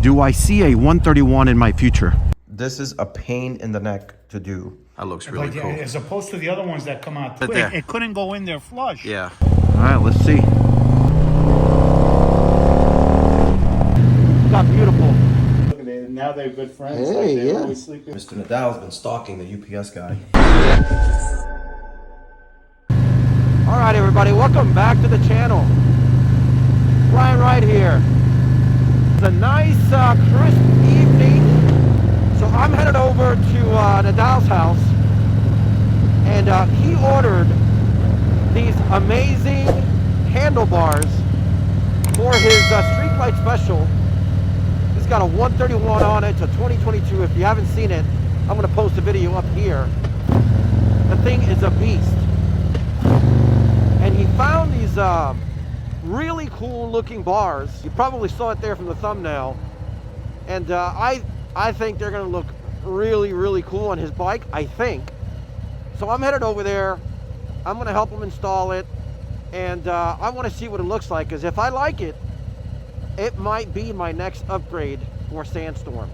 Do I see a 131 in my future? This is a pain in the neck to do. That looks really cool. As opposed to the other ones that come out, there. it couldn't go in there flush. Yeah. All right, let's see. Got beautiful. Look at it. Now they're good friends. Hey, they're yeah. always sleeping. Mr. Nedal's been stalking the UPS guy. All right, everybody, welcome back to the channel. Brian Wright here. It's a nice, crisp evening. So I'm headed over to Nedal's house, and he ordered these amazing handlebars for his street light special. It's got a 131 on it, it's a 2022. If you haven't seen it, I'm going to post a video up here. The thing is a beast. And he found these really cool looking bars. You probably saw it there from the thumbnail. And I think they're going to look really, really cool on his bike, I think. So I'm headed over there. I'm going to help him install it. And I want to see what it looks like, because if I like it, it might be my next upgrade for Sandstorm.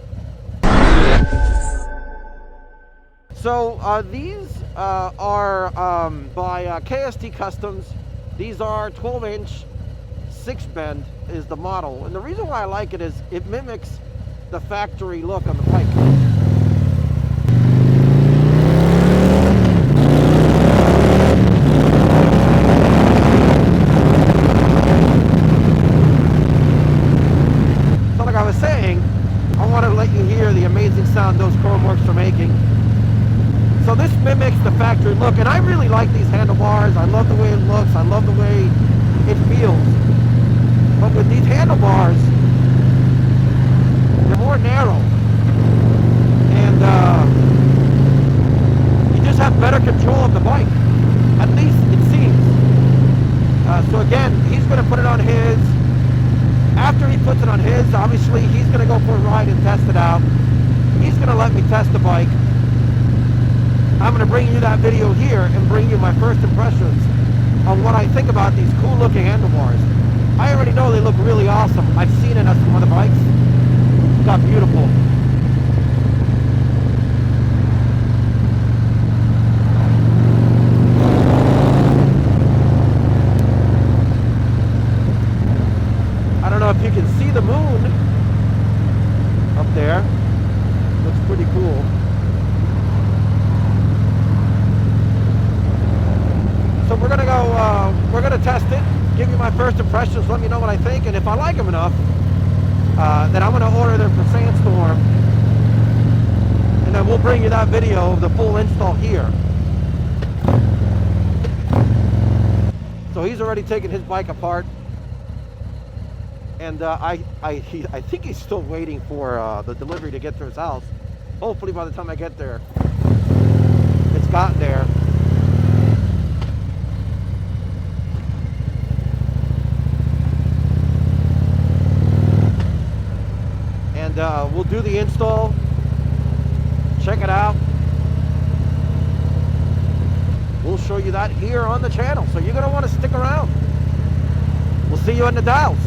So these are by KST Customs. These are 12-inch 6-bend is the model. And the reason why I like it is it mimics the factory look on the bike. So like I was saying, I want to let you hear the amazing sound those chrome works are making. So this mimics the factory look, and I really like these handlebars. I love the way it looks. I love the way it feels. But with these handlebars, they're more narrow, and you just have better control of the bike. At least it seems. So again, he's going to put it on his. After he puts it on his, obviously he's going to go for a ride and test it out. He's going to let me test the bike. I'm going to bring you that video here and bring you my first impressions on what I think about these cool looking handlebars. I already know they look really awesome. I've seen it on some other bikes. It's got beautiful. I don't know if you can see the moon up there. Looks pretty cool. So we're gonna go, we're gonna test it, give you my first impressions, let me know what I think, and if I like them enough, then I'm gonna order them for Sandstorm, and then we'll bring you that video of the full install here. So he's already taken his bike apart, and I think he's still waiting for the delivery to get to his house. Hopefully by the time I get there, it's gotten there. We'll do the install, check it out. We'll show you that here on the channel, so you're going to want to stick around. We'll see you at Nedal's.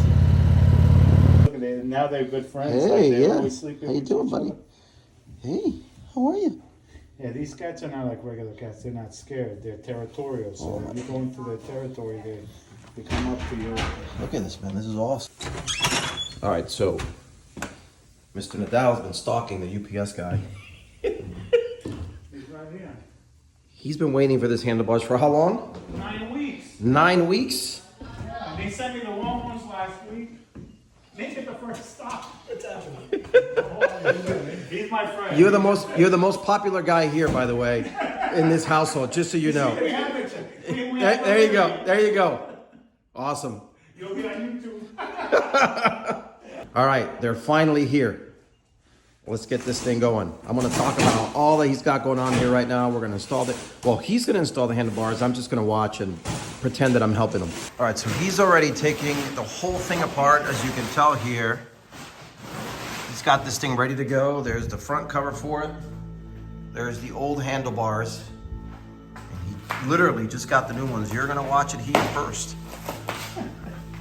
Look at it. Now they're good friends. Hey, they're yeah. always sleeping. How you with doing, each buddy? other. Hey, how are you? Yeah, these cats are not like regular cats. They're not scared. They're territorial. So when you go into their territory, they come up to you. Look at this, man. This is awesome. All right, so Mr. Nedal's been stalking the UPS guy. He's right here. He's been waiting for this handlebars for how long? 9 weeks. 9 weeks? Yeah, they sent me the wrong ones last week. They took the first stop. What's happening? He's my friend. You're the most popular guy here, by the way, in this household, just so you know. We have it. There you go. There you go. Awesome. You'll be on YouTube. All right, they're finally here. Let's get this thing going. I'm going to talk about all that he's got going on here right now. We're going to install it. Well, he's going to install the handlebars. I'm just going to watch and pretend that I'm helping him. All right, so he's already taking the whole thing apart, as you can tell here. He's got this thing ready to go. There's the front cover for it. There's the old handlebars. And he literally just got the new ones. You're going to watch it here first.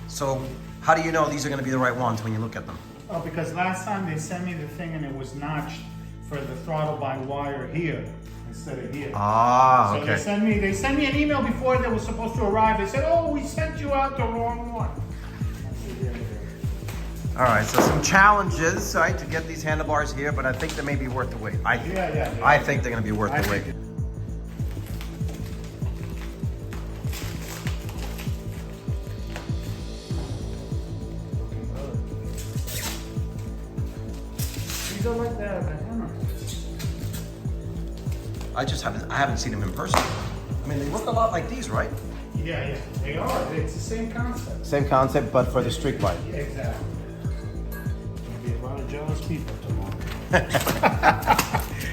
So how do you know these are going to be the right ones when you look at them? Oh, because last time they sent me the thing and it was notched for the throttle by wire here instead of here. Ah, So they sent me an email before they were supposed to arrive. They said, "Oh, we sent you out the wrong one." All right, so some challenges, right, to get these handlebars here, but I think they may be worth the wait. I think they're gonna be worth the wait. These are like the hammer. I haven't seen them in person. I mean, they look a lot like these, right? Yeah, they are. It's the same concept. Same concept, but for the street bike. Yeah, exactly. There'll be a lot of jealous people tomorrow.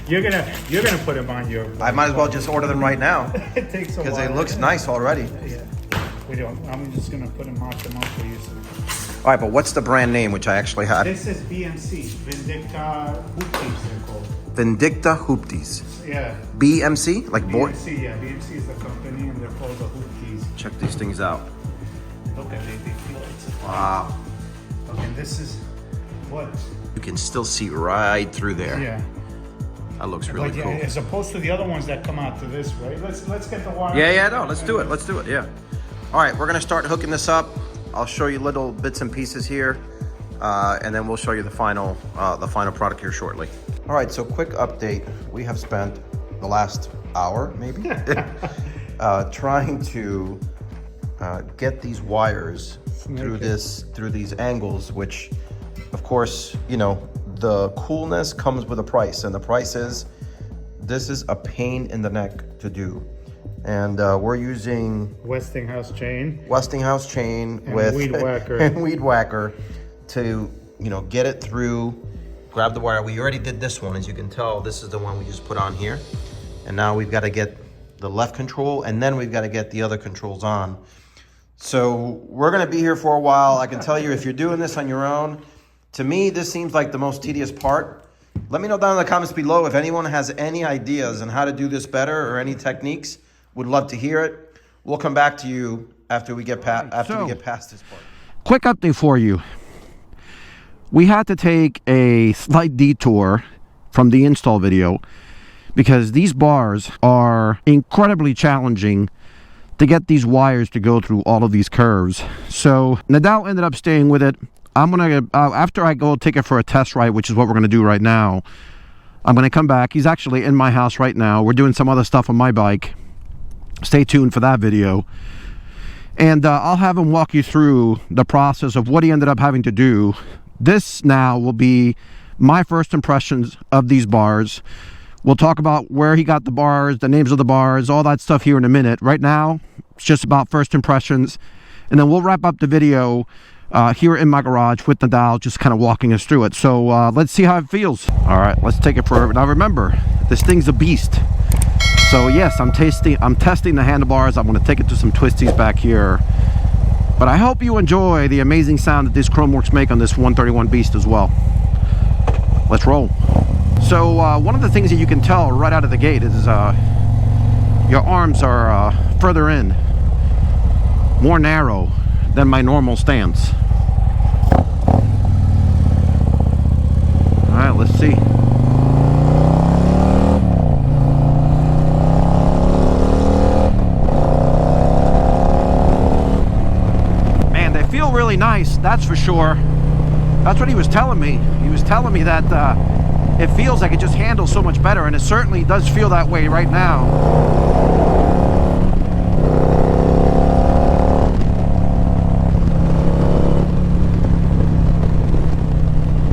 You're gonna put them on your. I might as well just order them right now It takes a while. because it looks nice already. Yeah. We don't. I'm just gonna put them, mark them up for you. All right, but what's the brand name, which I actually had? This is BMC, Vindicta Hoopties, they're called. Vindicta Hoopties. Yeah. BMC, like board. BMC, yeah. BMC is the company, and they're called the Hoopties. Check these things out. Look at they feel it. Wow. Okay, this is what? You can still see right through there. Yeah. That looks really But yeah, cool. as opposed to the other ones that come out to this way. Let's get the wire. Yeah, no, let's do it, yeah. All right, we're gonna start hooking this up. I'll show you little bits and pieces here, and then we'll show you the final product here shortly. All right, so quick update. We have spent the last hour, maybe, trying to get these wires through these angles, which, of course, you know, the coolness comes with a price, and the price is, this is a pain in the neck to do. And we're using Westinghouse chain and with weed whacker to, you know, get it through, grab the wire. We already did this one, as you can tell. This is the one we just put on here, and now we've got to get the left control, and then we've got to get the other controls on. So we're going to be here for a while. I can tell you, if you're doing this on your own, to me this seems like the most tedious part. Let me know down in the comments below if anyone has any ideas on how to do this better or any techniques. Would love to hear it. We'll come back to you after we get past this part. Quick update for you. We had to take a slight detour from the install video because these bars are incredibly challenging to get these wires to go through all of these curves. So Nedal ended up staying with it. I'm gonna after I go take it for a test ride, which is what we're gonna do right now, I'm gonna come back. He's actually in my house right now. We're doing some other stuff on my bike. Stay tuned for that video, and I'll have him walk you through the process of what he ended up having to do. This now will be my first impressions of these bars. We'll talk about where he got the bars, the names of the bars, all that stuff here in a minute. Right now, it's just about first impressions, and then we'll wrap up the video here in my garage with Nedal just kind of walking us through it. So let's see how it feels. All right, let's take it for, now remember, this thing's a beast. So yes, I'm testing the handlebars. I'm going to take it to some twisties back here. But I hope you enjoy the amazing sound that these Chromeworks make on this 131 beast as well. Let's roll. So one of the things that you can tell right out of the gate is your arms are further in, more narrow than my normal stance. All right, let's see. Feel really nice, that's for sure. That's what he was telling me. He was telling me that it feels like it just handles so much better, and it certainly does feel that way right now.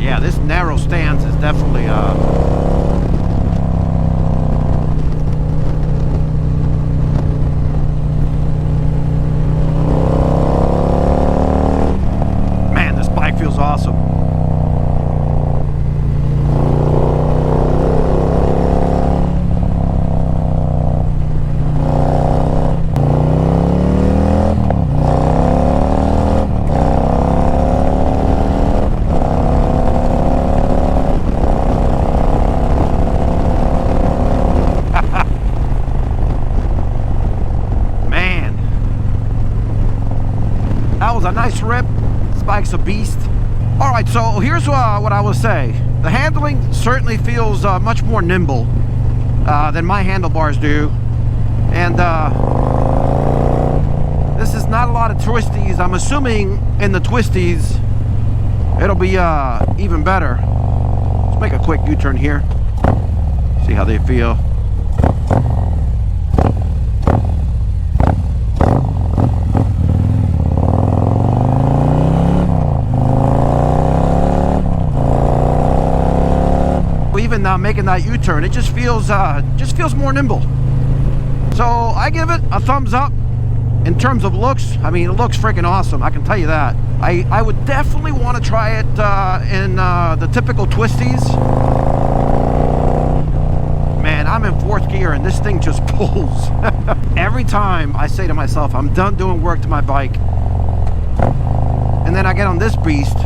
Yeah, this narrow stance is definitely feels awesome. Man, that was a nice rip. This bike's a beast. All right, So here's what I will say. The handling certainly feels much more nimble than my handlebars do. And this is not a lot of twisties. I'm assuming in the twisties, it'll be even better. Let's make a quick U-turn here. See how they feel. Even making that U-turn, it just feels more nimble. So I give it a thumbs up. In terms of looks, I mean, it looks freaking awesome, I can tell you that. I would definitely want to try it in the typical twisties. Man, I'm in 4th gear and this thing just pulls. Every time I say to myself, I'm done doing work to my bike, and then I get on this beast,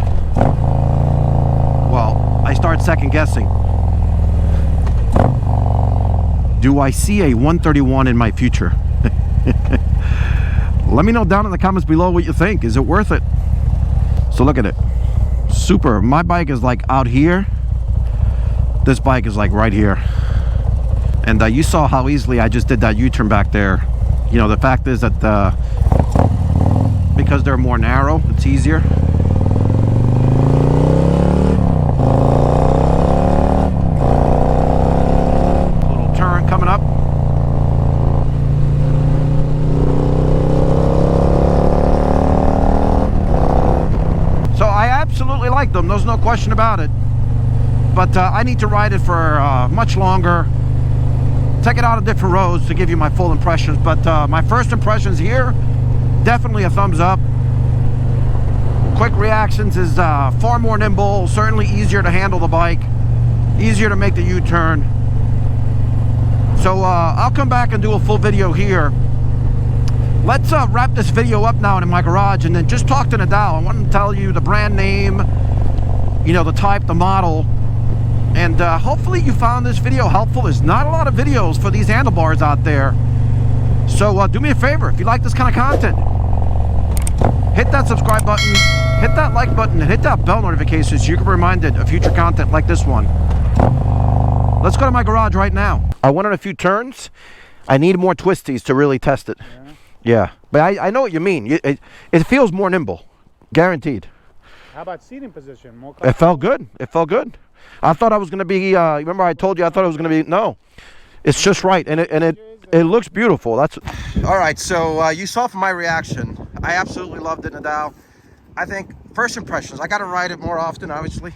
well, I start second guessing. Do I see a 131 in my future? Let me know down in the comments below what you think. Is it worth it? So look at it. Super. My bike is like out here. This bike is like right here. And you saw how easily I just did that U-turn back there. You know, the fact is that because they're more narrow, it's easier. Little turn coming up. Absolutely like them, there's no question about it, but I need to ride it for much longer, take it out of different roads to give you my full impressions. But my first impressions here, definitely a thumbs up. Quick reactions is far more nimble, certainly easier to handle the bike, easier to make the U-turn. So I'll come back and do a full video here. Let's wrap this video up now in my garage and then just talk to Nedal. I want to tell you the brand name, you know, the type, the model, and hopefully you found this video helpful. There's not a lot of videos for these handlebars out there. So do me a favor, if you like this kind of content, hit that subscribe button, hit that like button, and hit that bell notification so you can be reminded of future content like this one. Let's go to my garage right now. I went on a few turns. I need more twisties to really test it. Yeah, but I know what you mean. It feels more nimble, guaranteed. How about seating position? More it felt good. It felt good. I thought I was going to be, remember I told you I thought it was going to be, no. It's just right, and it looks beautiful. That's all right, so you saw from my reaction, I absolutely loved it, Nedal. I think, first impressions, I got to ride it more often, obviously.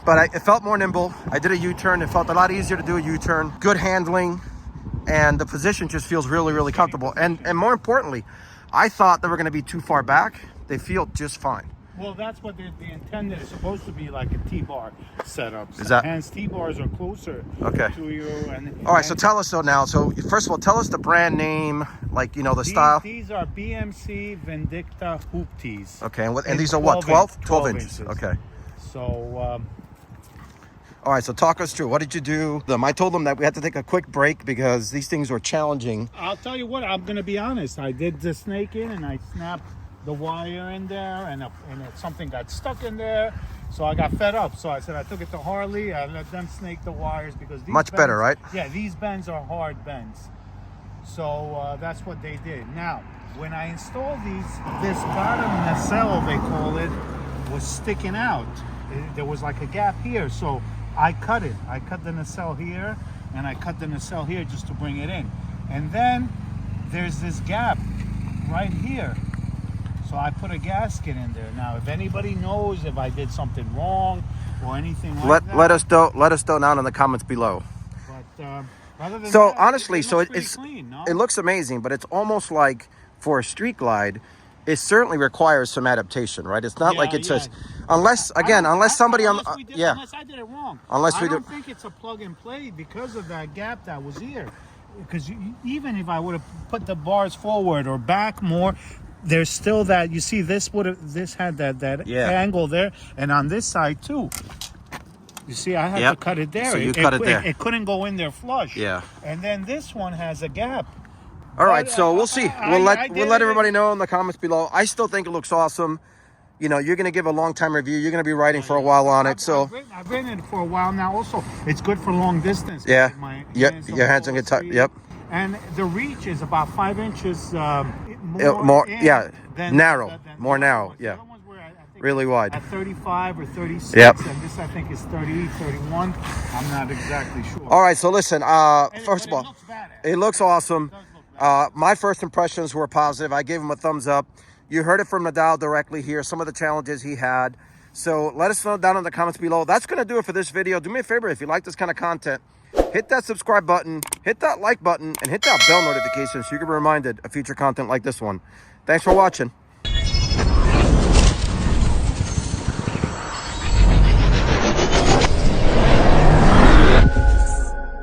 But it felt more nimble. I did a U-turn. It felt a lot easier to do a U-turn. Good handling. And the position just feels really, really comfortable. And more importantly, I thought they were going to be too far back. They feel just fine. Well, that's what the intended is supposed to be, like a T-bar setup. Is that? Hence, T-bars are closer to you. All right, so tell us now. So first of all, tell us the brand name, like, you know, the style. These are BMC Vindicta hoop tees. Okay, and these are what, 12? 12 inches. Okay. So... all right, so talk us through. What did you do? I told them that we had to take a quick break because these things were challenging. I'll tell you what, I'm going to be honest. I did the snake in and I snapped the wire in there and something got stuck in there. So I got fed up. So I said I took it to Harley. I let them snake the wires because these much better, right? Yeah, these bends are hard bends. So that's what they did. Now, when I installed these, this bottom nacelle, they call it, was sticking out. There was like a gap here. So I cut it. I cut the nacelle here, and I cut the nacelle here just to bring it in. And then there's this gap right here. So I put a gasket in there. Now, if anybody knows if I did something wrong or anything like that, let us know down in the comments below. But other than so that, honestly, it's clean, no? it looks amazing, but it's almost like for a street glide, it certainly requires some adaptation, right? It's not like it's just unless somebody on unless I did it wrong. Unless I don't think it's a plug and play because of that gap that was here. Because even if I would have put the bars forward or back more, there's still that, you see, this had that angle there, and on this side too. You see, I had to cut it there. So you cut it there. It couldn't go in there flush. Yeah. And then this one has a gap. All right, so we'll see. We'll let everybody know in the comments below. I still think it looks awesome. you know, you're going to give a long time review. You're going to be riding for a while on it. So I've ridden it for a while now. Also, it's good for long distance. yeah, Your hands don't get tired. Yep. And the reach is about 5 inches More, yeah, narrow, more narrow. The Yeah, other ones were, I think, really wide. at 35 or 36. Yep. And this, I think, is 30, 31. I'm not exactly sure. All right. So listen. First of But all, it looks badass. it looks awesome. It does look badass. My first impressions were positive. I gave him a thumbs up. You heard it from Nedal directly here, some of the challenges he had. So let us know down in the comments below. That's going to do it for this video. Do me a favor, if you like this kind of content, hit that subscribe button, hit that like button, and hit that bell notification so you can be reminded of future content like this one. Thanks for watching.